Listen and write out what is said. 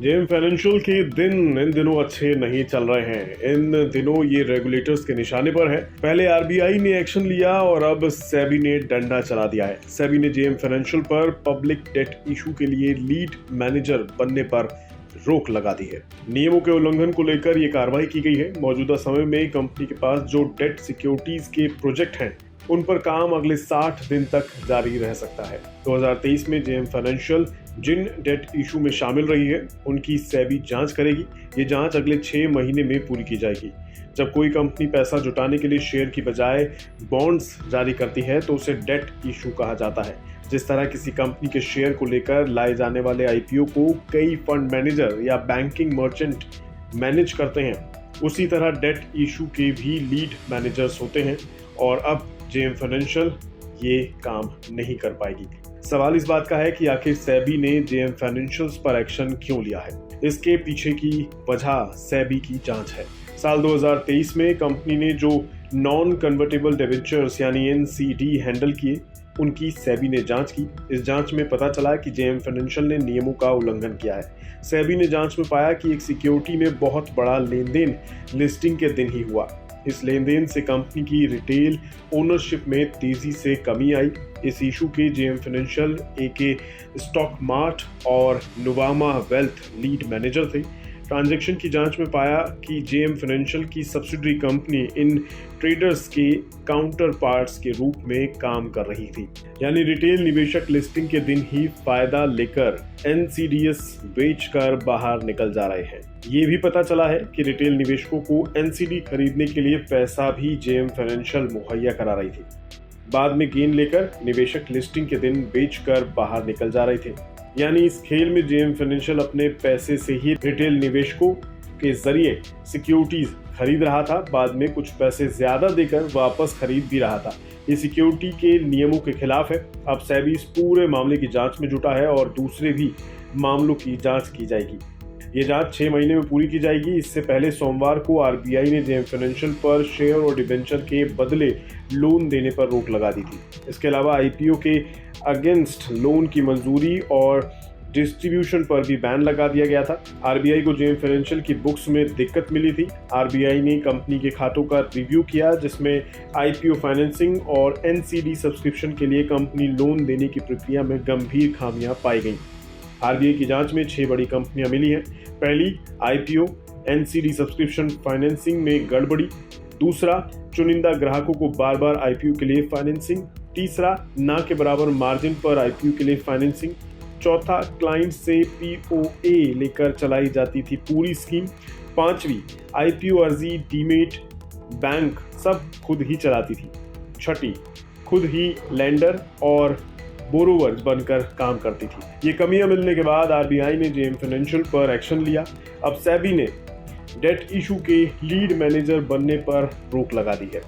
JM financial के दिन इन दिनों अच्छे नहीं चल रहे हैं। इन दिनों ये रेगुलेटर्स के निशाने पर है। पहले आरबीआई ने एक्शन लिया और अब सेबी ने डंडा चला दिया है। सेबी ने जेएम फाइनेंशियल पर पब्लिक डेट इशू के लिए लीड मैनेजर बनने पर रोक लगा दी है। नियमों के उल्लंघन को लेकर यह कार्रवाई की गई है। मौजूदा समय में कंपनी के पास जो डेट सिक्योरिटीज के प्रोजेक्ट हैं उन पर काम अगले 60 दिन तक जारी रह सकता है। 2023 में जेएम फाइनेंशियल जिन डेट इशू में शामिल रही है उनकी सेबी जांच करेगी। ये जांच अगले 6 महीने में पूरी की जाएगी। जब कोई कंपनी पैसा जुटाने के लिए शेयर की बजाय बॉन्ड्स जारी करती है तो उसे डेट इशू कहा जाता है। जिस तरह किसी कंपनी के शेयर को लेकर लाए जाने वाले आईपीओ को कई फंड मैनेजर या बैंकिंग मर्चेंट मैनेज करते हैं, उसी तरह डेट इशू के भी लीड मैनेजर्स होते हैं और अब जेएम फाइनेंशियल ये काम नहीं कर पाएगी। सवाल इस बात का है कि आखिर सेबी ने जेएम फाइनेंशियल्स पर एक्शन क्यों लिया है। इसके पीछे की वजह सेबी की जांच है। साल 2023 में कंपनी ने जो नॉन कन्वर्टेबल डिबेंचर्स यानी एनसीडी हैंडल किए उनकी सेबी ने जांच की। इस जांच में पता चला कि जेएम फाइनेंशियल ने नियमों का उल्लंघन किया है। सेबी ने जांच में पाया कि एक सिक्योरिटी में बहुत बड़ा लेन देन लिस्टिंग के दिन ही हुआ। इस लेन देन से कंपनी की रिटेल ओनरशिप में तेजी से कमी आई। इस इशू के जेएम फाइनेंशियल एके स्टॉक मार्ट और नुवामा वेल्थ लीड मैनेजर थे। ट्रांजैक्शन की जांच में पाया कि जेएम फाइनेंशियल की सब्सिडरी कंपनी इन ट्रेडर्स के काउंटर पार्ट्स के रूप में काम कर रही थी, यानी रिटेल निवेशक लिस्टिंग के दिन ही फायदा लेकर एनसीडीएस बेचकर बाहर निकल जा रहे हैं। ये भी पता चला है कि रिटेल निवेशकों को एनसीडी खरीदने के लिए पैसा भी जेएम फाइनेंशियल मुहैया करा रही थी। बाद में गेन लेकर निवेशक लिस्टिंग के दिन बेचकर बाहर निकल जा रहे थे, यानी इस खेल में जेएम फाइनेंशियल अपने पैसे से ही रिटेल निवेशकों के जरिए सिक्योरिटीज खरीद रहा था, बाद में कुछ पैसे ज्यादा देकर वापस खरीद भी रहा था। ये सिक्योरिटी के नियमों के खिलाफ है। अब सेबी इस पूरे मामले की जांच में जुटा है और दूसरे भी मामलों की जांच की जाएगी। ये जांच 6 महीने में पूरी की जाएगी। इससे पहले सोमवार को आरबीआई ने जेएम फाइनेंशियल पर शेयर और डिबेंचर के बदले लोन देने पर रोक लगा दी थी। इसके अलावा आईपीओ के अगेंस्ट लोन की मंजूरी और डिस्ट्रीब्यूशन पर भी बैन लगा दिया गया था। आरबीआई को जेएम फाइनेंशियल की बुक्स में दिक्कत मिली थी। आरबीआई ने कंपनी के खातों का रिव्यू किया जिसमें आईपीओ फाइनेंसिंग और एनसीडी सब्सक्रिप्शन के लिए कंपनी लोन देने की प्रक्रिया में गंभीर खामियां पाई गई। आरबीआई की जांच में 6 बड़ी कंपनियां मिली हैं। पहली, आईपीओ एनसीडी सब्सक्रिप्शन फाइनेंसिंग में गड़बड़ी। दूसरा, चुनिंदा ग्राहकों को बार बार आईपीओ के लिए फाइनेंसिंग। तीसरा, ना के बराबर मार्जिन पर आईपीओ के लिए फाइनेंसिंग। चौथा, क्लाइंट से पीओए लेकर चलाई जाती थी पूरी स्कीम। पांचवी, आईपीओ अर्जी डीमेट बैंक सब खुद ही चलाती थी। छठी, खुद ही लेंडर और बोरोवर्स बनकर काम करती थी। ये कमियां मिलने के बाद आरबीआई ने जेएम फाइनेंशियल पर एक्शन लिया। अब सेबी ने डेट इशू के लीड मैनेजर बनने पर रोक लगा दी है।